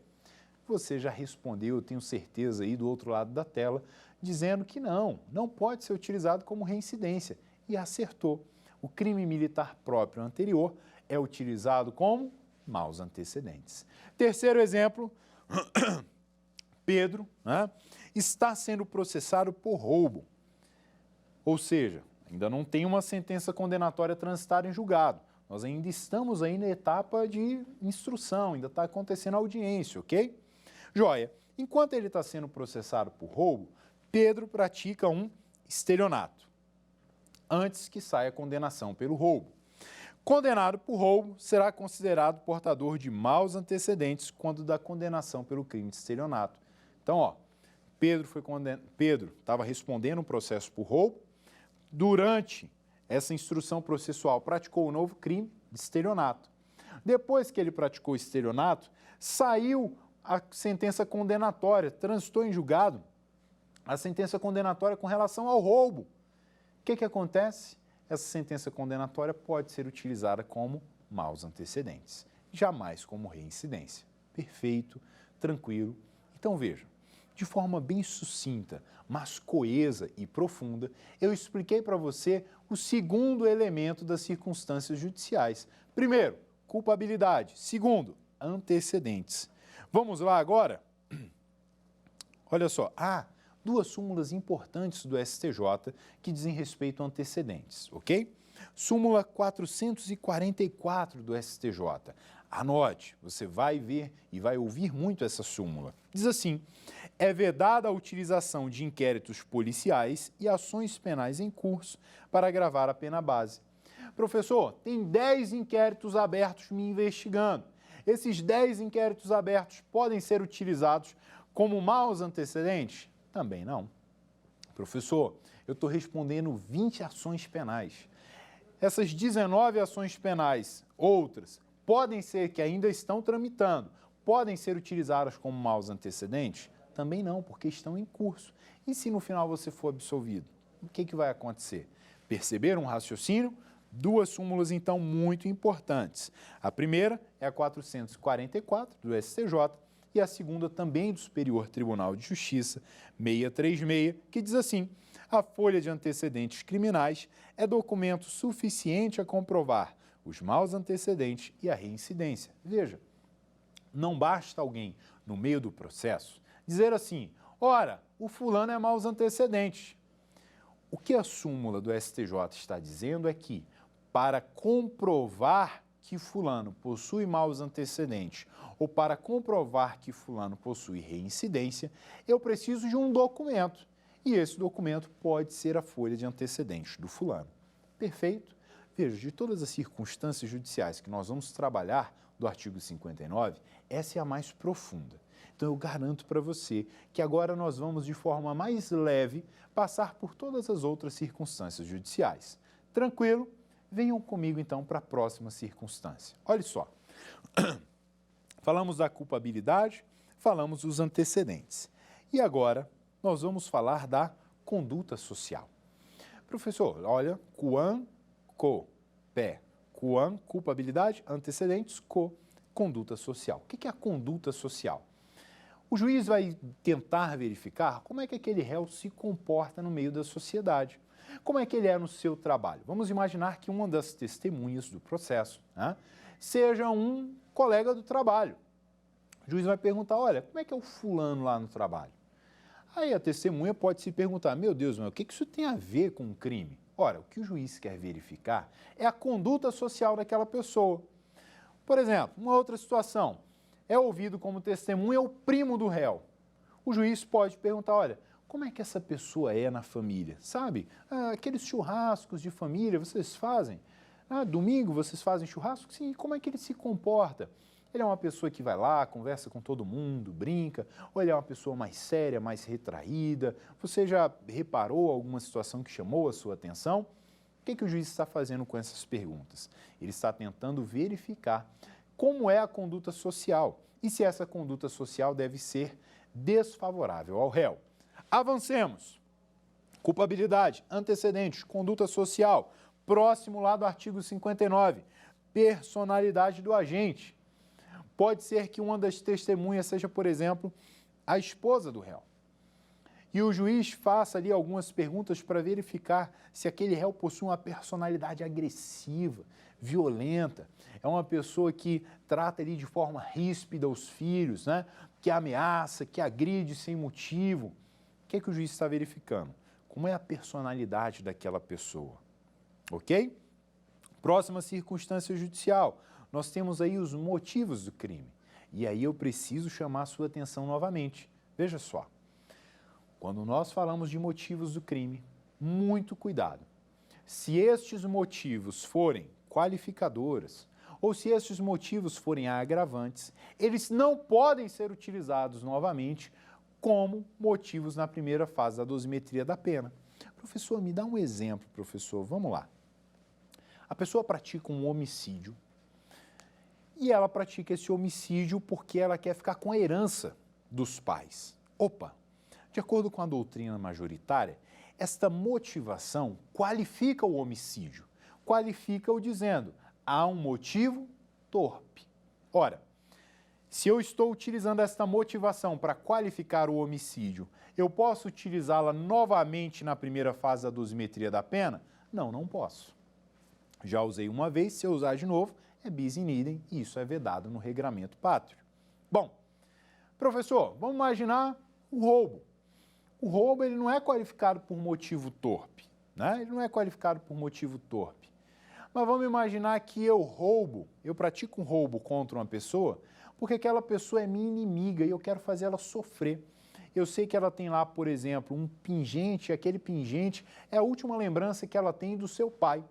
Você já respondeu, eu tenho certeza aí do outro lado da tela, dizendo que não pode ser utilizado como reincidência. E acertou. O crime militar próprio anterior é utilizado como maus antecedentes. Terceiro exemplo, Pedro, está sendo processado por roubo. Ou seja, ainda não tem uma sentença condenatória transitada em julgado. Nós ainda estamos aí na etapa de instrução, ainda está acontecendo a audiência, ok? Joia, enquanto ele está sendo processado por roubo, Pedro pratica um estelionato, antes que saia a condenação pelo roubo. Condenado por roubo, será considerado portador de maus antecedentes quando da condenação pelo crime de estelionato. Então, Pedro estava respondendo um processo por roubo. Durante essa instrução processual, praticou o novo crime de estelionato. Depois que ele praticou o estelionato, saiu a sentença condenatória, transitou em julgado a sentença condenatória com relação ao roubo. O que acontece? Essa sentença condenatória pode ser utilizada como maus antecedentes, jamais como reincidência. Perfeito, tranquilo. Então veja, de forma bem sucinta, mas coesa e profunda, eu expliquei para você o segundo elemento das circunstâncias judiciais. Primeiro, culpabilidade. Segundo, antecedentes. Vamos lá agora? Olha só, duas súmulas importantes do STJ que dizem respeito a antecedentes, ok? Súmula 444 do STJ. Anote, você vai ver e vai ouvir muito essa súmula. Diz assim: é vedada a utilização de inquéritos policiais e ações penais em curso para agravar a pena base. Professor, tem 10 inquéritos abertos me investigando. Esses 10 inquéritos abertos podem ser utilizados como maus antecedentes? Também não. Professor, eu estou respondendo 20 ações penais. Essas 19 ações penais, outras, podem ser que ainda estão tramitando, podem ser utilizadas como maus antecedentes? Também não, porque estão em curso. E se no final você for absolvido? O que vai acontecer? Perceberam um raciocínio? Duas súmulas, então, muito importantes. A primeira é a 444 do STJ e a segunda também do Superior Tribunal de Justiça, 636, que diz assim: a folha de antecedentes criminais é documento suficiente a comprovar os maus antecedentes e a reincidência. Veja, não basta alguém, no meio do processo, dizer assim: ora, o fulano é maus antecedentes. O que a súmula do STJ está dizendo é que, para comprovar que fulano possui maus antecedentes ou para comprovar que fulano possui reincidência, eu preciso de um documento. E esse documento pode ser a folha de antecedentes do fulano. Perfeito? Veja, de todas as circunstâncias judiciais que nós vamos trabalhar do artigo 59, essa é a mais profunda. Então eu garanto para você que agora nós vamos, de forma mais leve, passar por todas as outras circunstâncias judiciais. Tranquilo? Venham comigo, então, para a próxima circunstância. Olha só, falamos da culpabilidade, falamos dos antecedentes. E agora, nós vamos falar da conduta social. Professor, olha, quan, co, pé. Quan, culpabilidade, antecedentes, co, conduta social. O que é a conduta social? O juiz vai tentar verificar como é que aquele réu se comporta no meio da sociedade. Como é que ele é no seu trabalho? Vamos imaginar que uma das testemunhas do processo seja um colega do trabalho. O juiz vai perguntar: olha, como é que é o fulano lá no trabalho? Aí a testemunha pode se perguntar: meu Deus, mas o que isso tem a ver com o crime? Ora, o que o juiz quer verificar é a conduta social daquela pessoa. Por exemplo, uma outra situação, é ouvido como testemunha o primo do réu. O juiz pode perguntar: olha, como é que essa pessoa é na família? Sabe, aqueles churrascos de família vocês fazem? Domingo vocês fazem churrasco? Sim, como é que ele se comporta? Ele é uma pessoa que vai lá, conversa com todo mundo, brinca, ou ele é uma pessoa mais séria, mais retraída? Você já reparou alguma situação que chamou a sua atenção? O que o juiz está fazendo com essas perguntas? Ele está tentando verificar como é a conduta social e se essa conduta social deve ser desfavorável ao réu. Avancemos. Culpabilidade, antecedentes, conduta social, próximo lá do artigo 59, personalidade do agente. Pode ser que uma das testemunhas seja, por exemplo, a esposa do réu. E o juiz faça ali algumas perguntas para verificar se aquele réu possui uma personalidade agressiva, violenta. É uma pessoa que trata ali de forma ríspida os filhos, né? Que ameaça, que agride sem motivo. O que é que o juiz está verificando? Como é a personalidade daquela pessoa? Ok? Próxima circunstância judicial. Nós temos aí os motivos do crime. E aí eu preciso chamar a sua atenção novamente. Veja só. Quando nós falamos de motivos do crime, muito cuidado. Se estes motivos forem qualificadoras ou se estes motivos forem agravantes, eles não podem ser utilizados novamente como motivos na primeira fase da dosimetria da pena. Professor, me dá um exemplo, professor. Vamos lá. A pessoa pratica um homicídio e ela pratica esse homicídio porque ela quer ficar com a herança dos pais. Opa! De acordo com a doutrina majoritária, esta motivação qualifica o homicídio, qualifica-o dizendo, há um motivo torpe. Ora, se eu estou utilizando esta motivação para qualificar o homicídio, eu posso utilizá-la novamente na primeira fase da dosimetria da pena? Não, não posso. Já usei uma vez, se eu usar de novo, é bis in idem e isso é vedado no regramento pátrio. Bom, professor, vamos imaginar o roubo. O roubo ele não é qualificado por motivo torpe, né? Ele não é qualificado por motivo torpe. Mas vamos imaginar que eu pratico um roubo contra uma pessoa porque aquela pessoa é minha inimiga e eu quero fazer ela sofrer. Eu sei que ela tem lá, por exemplo, um pingente, e aquele pingente é a última lembrança que ela tem do seu pai.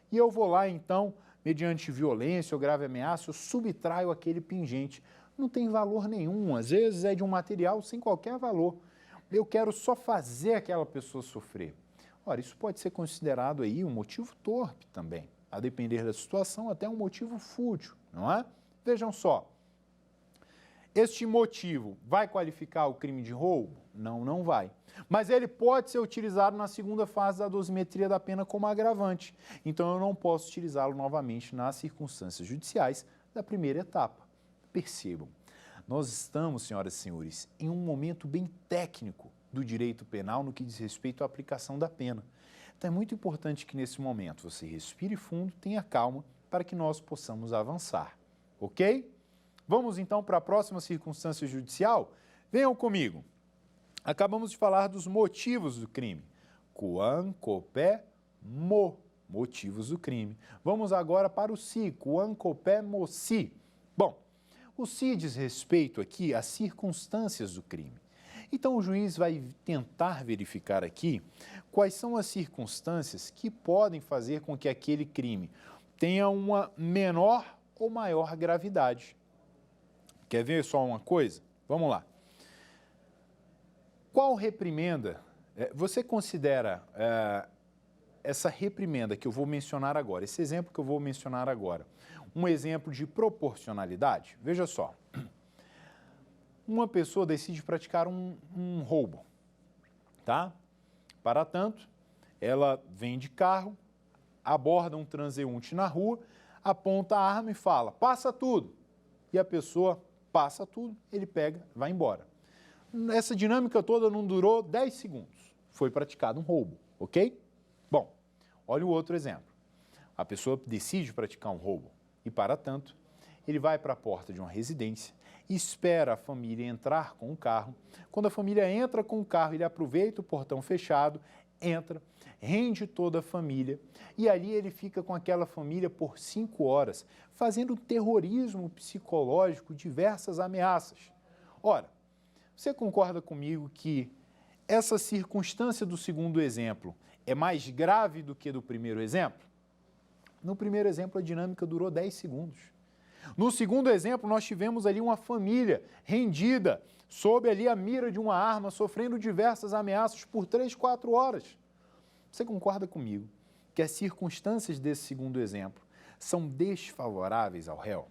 E eu vou lá, então, mediante violência ou grave ameaça, eu subtraio aquele pingente. Não tem valor nenhum, às vezes é de um material sem qualquer valor. Eu quero só fazer aquela pessoa sofrer. Ora, isso pode ser considerado aí um motivo torpe também, a depender da situação, até um motivo fútil, não é? Vejam só, este motivo vai qualificar o crime de roubo? Não, não vai. Mas ele pode ser utilizado na segunda fase da dosimetria da pena como agravante. Então, eu não posso utilizá-lo novamente nas circunstâncias judiciais da primeira etapa. Percebam. Nós estamos, senhoras e senhores, em um momento bem técnico do direito penal no que diz respeito à aplicação da pena. Então é muito importante que nesse momento você respire fundo, tenha calma para que nós possamos avançar, ok? Vamos então para a próxima circunstância judicial? Venham comigo. Acabamos de falar dos motivos do crime. Quam, copé, mo, motivos do crime. Vamos agora para o si, quam, copé, mo, si. Bom, o si diz respeito aqui às circunstâncias do crime. Então, o juiz vai tentar verificar aqui quais são as circunstâncias que podem fazer com que aquele crime tenha uma menor ou maior gravidade. Quer ver só uma coisa? Vamos lá. Qual reprimenda, você considera essa reprimenda que eu vou mencionar agora, esse exemplo que eu vou mencionar agora, um exemplo de proporcionalidade? Veja só, uma pessoa decide praticar um roubo, tá? Para tanto, ela vem de carro, aborda um transeunte na rua, aponta a arma e fala, passa tudo. E a pessoa passa tudo, ele pega, vai embora. Essa dinâmica toda não durou 10 segundos. Foi praticado um roubo, ok? Bom, olha o outro exemplo. A pessoa decide praticar um roubo e, para tanto, ele vai para a porta de uma residência, espera a família entrar com o carro. Quando a família entra com o carro, ele aproveita o portão fechado, entra, rende toda a família e ali ele fica com aquela família por 5 horas, fazendo terrorismo psicológico, diversas ameaças. Ora, você concorda comigo que essa circunstância do segundo exemplo é mais grave do que do primeiro exemplo? No primeiro exemplo, a dinâmica durou 10 segundos. No segundo exemplo, nós tivemos ali uma família rendida, sob ali a mira de uma arma, sofrendo diversas ameaças por 3, 4 horas. Você concorda comigo que as circunstâncias desse segundo exemplo são desfavoráveis ao réu?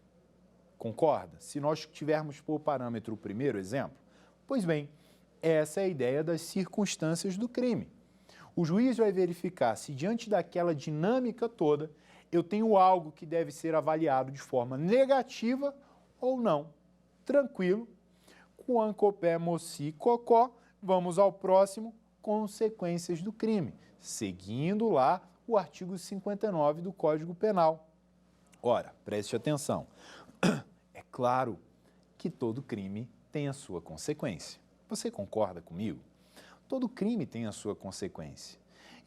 Concorda? Se nós tivermos por parâmetro o primeiro exemplo, pois bem, essa é a ideia das circunstâncias do crime. O juiz vai verificar se, diante daquela dinâmica toda, eu tenho algo que deve ser avaliado de forma negativa ou não. Tranquilo? Quancopé, moci, cocó. Vamos ao próximo, consequências do crime. Seguindo lá o artigo 59 do Código Penal. Ora, preste atenção. É claro que todo crime tem a sua consequência. Você concorda comigo? Todo crime tem a sua consequência.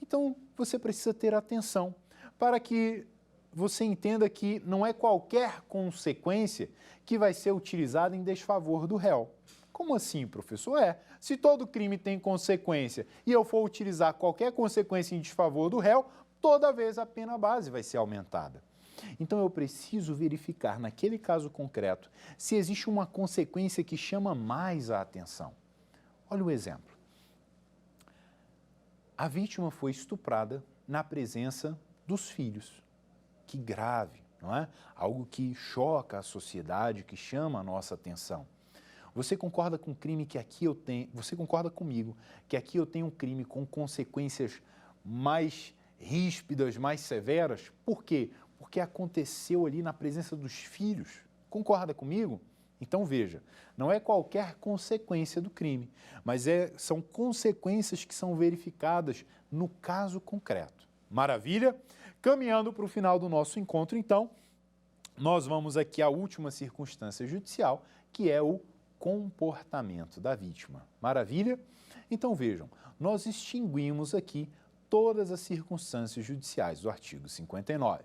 Então, você precisa ter atenção para que você entenda que não é qualquer consequência que vai ser utilizada em desfavor do réu. Como assim, professor? Se todo crime tem consequência e eu for utilizar qualquer consequência em desfavor do réu, toda vez a pena base vai ser aumentada. Então, eu preciso verificar, naquele caso concreto, se existe uma consequência que chama mais a atenção. Olha o exemplo. A vítima foi estuprada na presença dos filhos. Que grave, não é? Algo que choca a sociedade, que chama a nossa atenção. Você concorda com o crime que aqui eu tenho? Você concorda comigo que aqui eu tenho um crime com consequências mais ríspidas, mais severas? Por quê? Porque aconteceu ali na presença dos filhos. Concorda comigo? Então veja, não é qualquer consequência do crime, mas são consequências que são verificadas no caso concreto. Maravilha? Caminhando para o final do nosso encontro, então, nós vamos aqui à última circunstância judicial, que é o comportamento da vítima. Maravilha? Então vejam, nós extinguimos aqui todas as circunstâncias judiciais do artigo 59.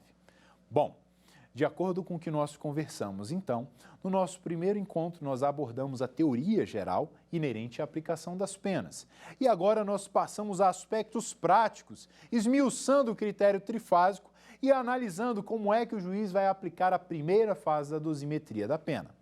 Bom, de acordo com o que nós conversamos, então, no nosso primeiro encontro nós abordamos a teoria geral inerente à aplicação das penas. E agora nós passamos a aspectos práticos, esmiuçando o critério trifásico e analisando como é que o juiz vai aplicar a primeira fase da dosimetria da pena.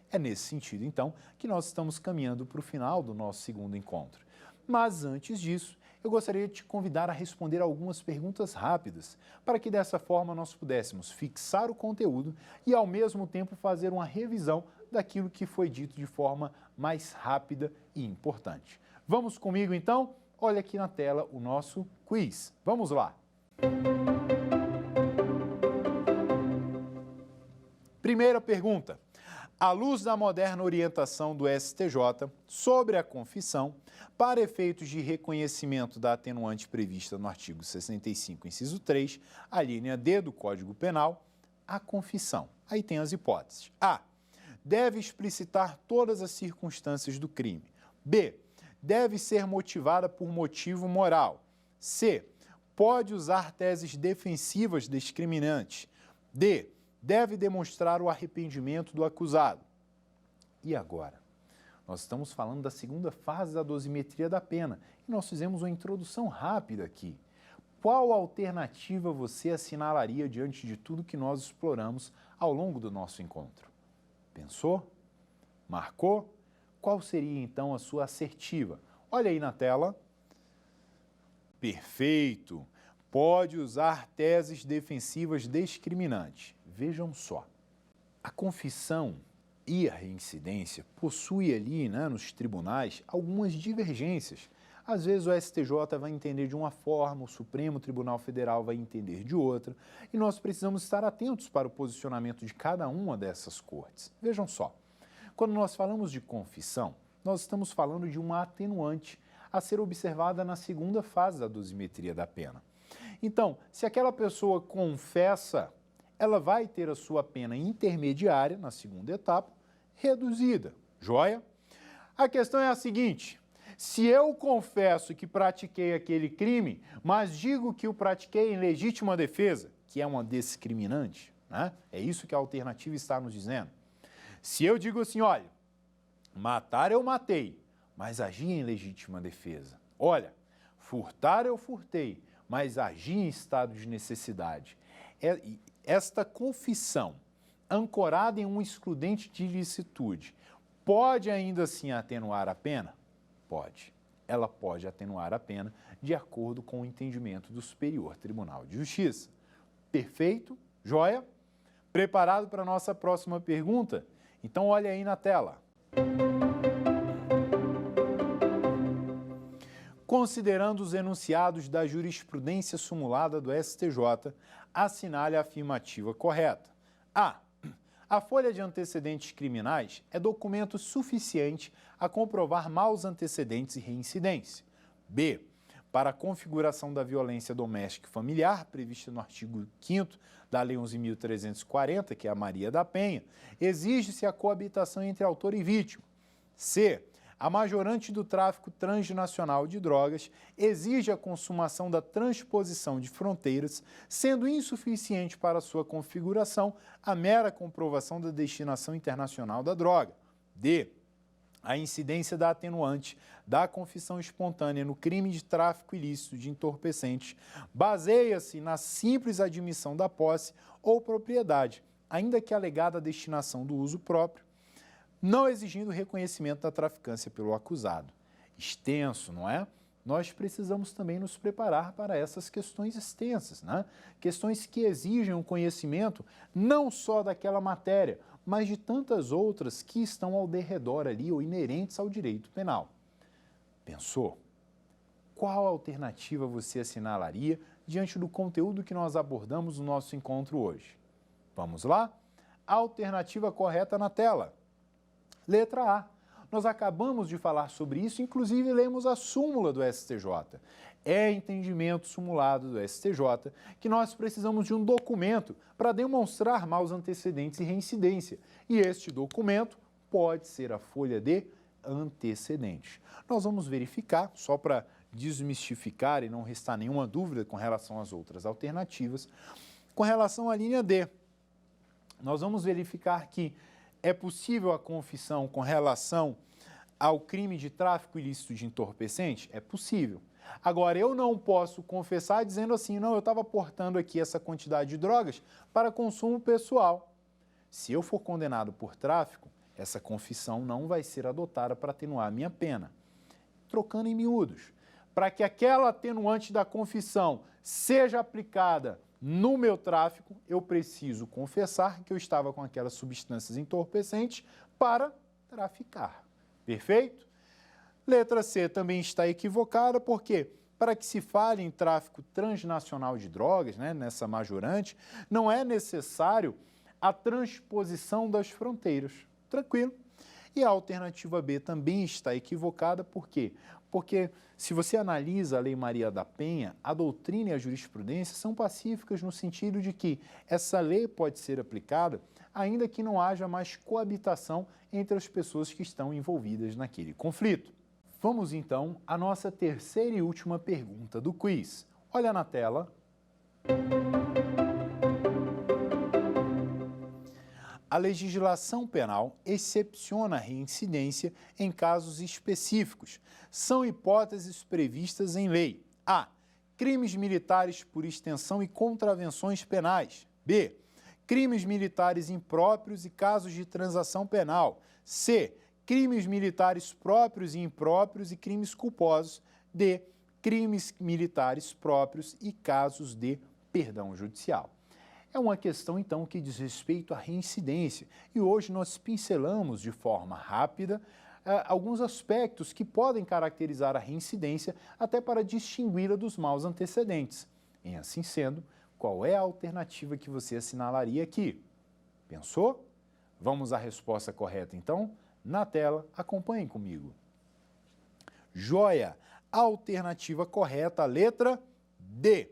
É nesse sentido, então, que nós estamos caminhando para o final do nosso segundo encontro. Mas antes disso, eu gostaria de te convidar a responder algumas perguntas rápidas, para que dessa forma nós pudéssemos fixar o conteúdo e, ao mesmo tempo, fazer uma revisão daquilo que foi dito de forma mais rápida e importante. Vamos comigo, então? Olha aqui na tela o nosso quiz. Vamos lá! Primeira pergunta. À luz da moderna orientação do STJ sobre a confissão, para efeitos de reconhecimento da atenuante prevista no artigo 65, inciso 3, a linha D do Código Penal, a confissão. Aí tem as hipóteses. A. Deve explicitar todas as circunstâncias do crime. B. Deve ser motivada por motivo moral. C. Pode usar teses defensivas discriminantes. D. Deve demonstrar o arrependimento do acusado. E agora? Nós estamos falando da segunda fase da dosimetria da pena e nós fizemos uma introdução rápida aqui. Qual alternativa você assinalaria diante de tudo que nós exploramos ao longo do nosso encontro? Pensou? Marcou? Qual seria então a sua assertiva? Olha aí na tela. Perfeito! Pode usar teses defensivas discriminantes. Vejam só, a confissão e a reincidência possui ali, nos tribunais, algumas divergências. Às vezes o STJ vai entender de uma forma, o Supremo Tribunal Federal vai entender de outra, e nós precisamos estar atentos para o posicionamento de cada uma dessas cortes. Vejam só, quando nós falamos de confissão, nós estamos falando de uma atenuante a ser observada na segunda fase da dosimetria da pena. Então, se aquela pessoa confessa, ela vai ter a sua pena intermediária, na segunda etapa, reduzida. Joia? A questão é a seguinte: se eu confesso que pratiquei aquele crime, mas digo que o pratiquei em legítima defesa, que é uma discriminante, é isso que a alternativa está nos dizendo. Se eu digo assim, olha, matar eu matei, mas agi em legítima defesa. Olha, furtar eu furtei, mas agi em estado de necessidade. Esta confissão, ancorada em um excludente de ilicitude, pode ainda assim atenuar a pena? Pode. Ela pode atenuar a pena de acordo com o entendimento do Superior Tribunal de Justiça. Perfeito? Joia? Preparado para a nossa próxima pergunta? Então olha aí na tela. Considerando os enunciados da jurisprudência sumulada do STJ, assinale a afirmativa correta. A. A folha de antecedentes criminais é documento suficiente a comprovar maus antecedentes e reincidência. B. Para a configuração da violência doméstica e familiar, prevista no artigo 5º da Lei 11.340, que é a Maria da Penha, exige-se a coabitação entre autor e vítima. C. A majorante do tráfico transnacional de drogas exige a consumação da transposição de fronteiras, sendo insuficiente para sua configuração a mera comprovação da destinação internacional da droga. D. A incidência da atenuante da confissão espontânea no crime de tráfico ilícito de entorpecentes baseia-se na simples admissão da posse ou propriedade, ainda que alegada a destinação do uso próprio, não exigindo reconhecimento da traficância pelo acusado. Extenso, não é? Nós precisamos também nos preparar para essas questões extensas, né? Questões que exigem um conhecimento não só daquela matéria, mas de tantas outras que estão ao derredor ali ou inerentes ao direito penal. Pensou? Qual alternativa você assinalaria diante do conteúdo que nós abordamos no nosso encontro hoje? Vamos lá? A alternativa correta na tela. Letra A. Nós acabamos de falar sobre isso, inclusive lemos a súmula do STJ. É entendimento sumulado do STJ que nós precisamos de um documento para demonstrar maus antecedentes e reincidência. E este documento pode ser a folha de antecedentes. Nós vamos verificar, só para desmistificar e não restar nenhuma dúvida com relação às outras alternativas, com relação à linha D. Nós vamos verificar que é possível a confissão com relação ao crime de tráfico ilícito de entorpecente? É possível. Agora, eu não posso confessar dizendo assim, não, eu estava portando aqui essa quantidade de drogas para consumo pessoal. Se eu for condenado por tráfico, essa confissão não vai ser adotada para atenuar a minha pena. Trocando em miúdos, para que aquela atenuante da confissão seja aplicada no meu tráfico, eu preciso confessar que eu estava com aquelas substâncias entorpecentes para traficar. Perfeito? Letra C também está equivocada, porque para que se fale em tráfico transnacional de drogas, né, nessa majorante, não é necessário a transposição das fronteiras. Tranquilo? E a alternativa B também está equivocada, por quê? Porque se você analisa a Lei Maria da Penha, a doutrina e a jurisprudência são pacíficas no sentido de que essa lei pode ser aplicada ainda que não haja mais coabitação entre as pessoas que estão envolvidas naquele conflito. Vamos então à nossa terceira e última pergunta do quiz. Olha na tela. A legislação penal excepciona a reincidência em casos específicos. São hipóteses previstas em lei. A. Crimes militares por extensão e contravenções penais. B. Crimes militares impróprios e casos de transação penal. C. Crimes militares próprios e impróprios e crimes culposos. D. Crimes militares próprios e casos de perdão judicial. É uma questão, então, que diz respeito à reincidência. E hoje nós pincelamos de forma rápida alguns aspectos que podem caracterizar a reincidência, até para distingui-la dos maus antecedentes. E assim sendo, qual é a alternativa que você assinalaria aqui? Pensou? Vamos à resposta correta, então? Na tela, acompanhem comigo. Joia! Alternativa correta, a letra D.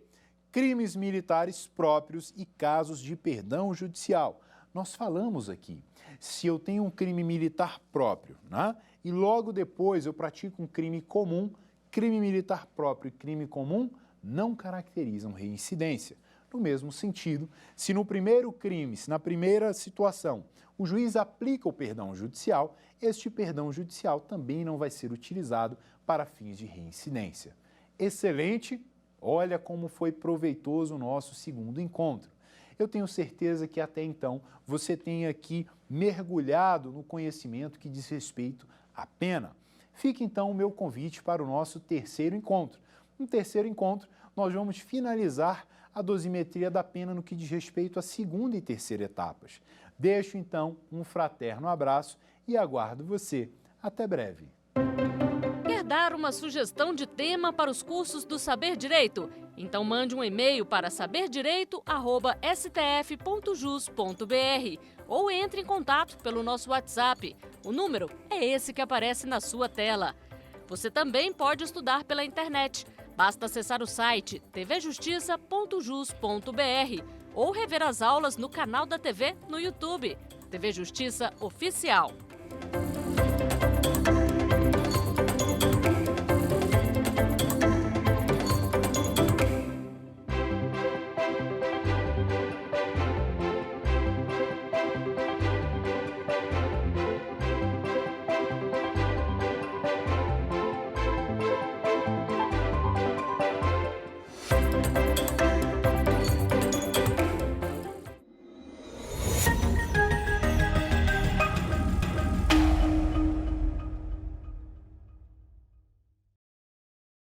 Crimes militares próprios e casos de perdão judicial. Nós falamos aqui, se eu tenho um crime militar próprio, né, e logo depois eu pratico um crime comum, crime militar próprio e crime comum não caracterizam reincidência. No mesmo sentido, se no primeiro crime, se na primeira situação, o juiz aplica o perdão judicial, este perdão judicial também não vai ser utilizado para fins de reincidência. Excelente! Olha como foi proveitoso o nosso segundo encontro. Eu tenho certeza que até então você tem aqui mergulhado no conhecimento que diz respeito à pena. Fica então o meu convite para o nosso terceiro encontro. No terceiro encontro, nós vamos finalizar a dosimetria da pena no que diz respeito à segunda e terceira etapas. Deixo, então, um fraterno abraço e aguardo você. Até breve. Quer dar uma sugestão de tema para os cursos do Saber Direito? Então mande um e-mail para saberdireito@stf.jus.br ou entre em contato pelo nosso WhatsApp. O número é esse que aparece na sua tela. Você também pode estudar pela internet. Basta acessar o site tvjustiça.jus.br ou rever as aulas no canal da TV no YouTube, TV Justiça Oficial.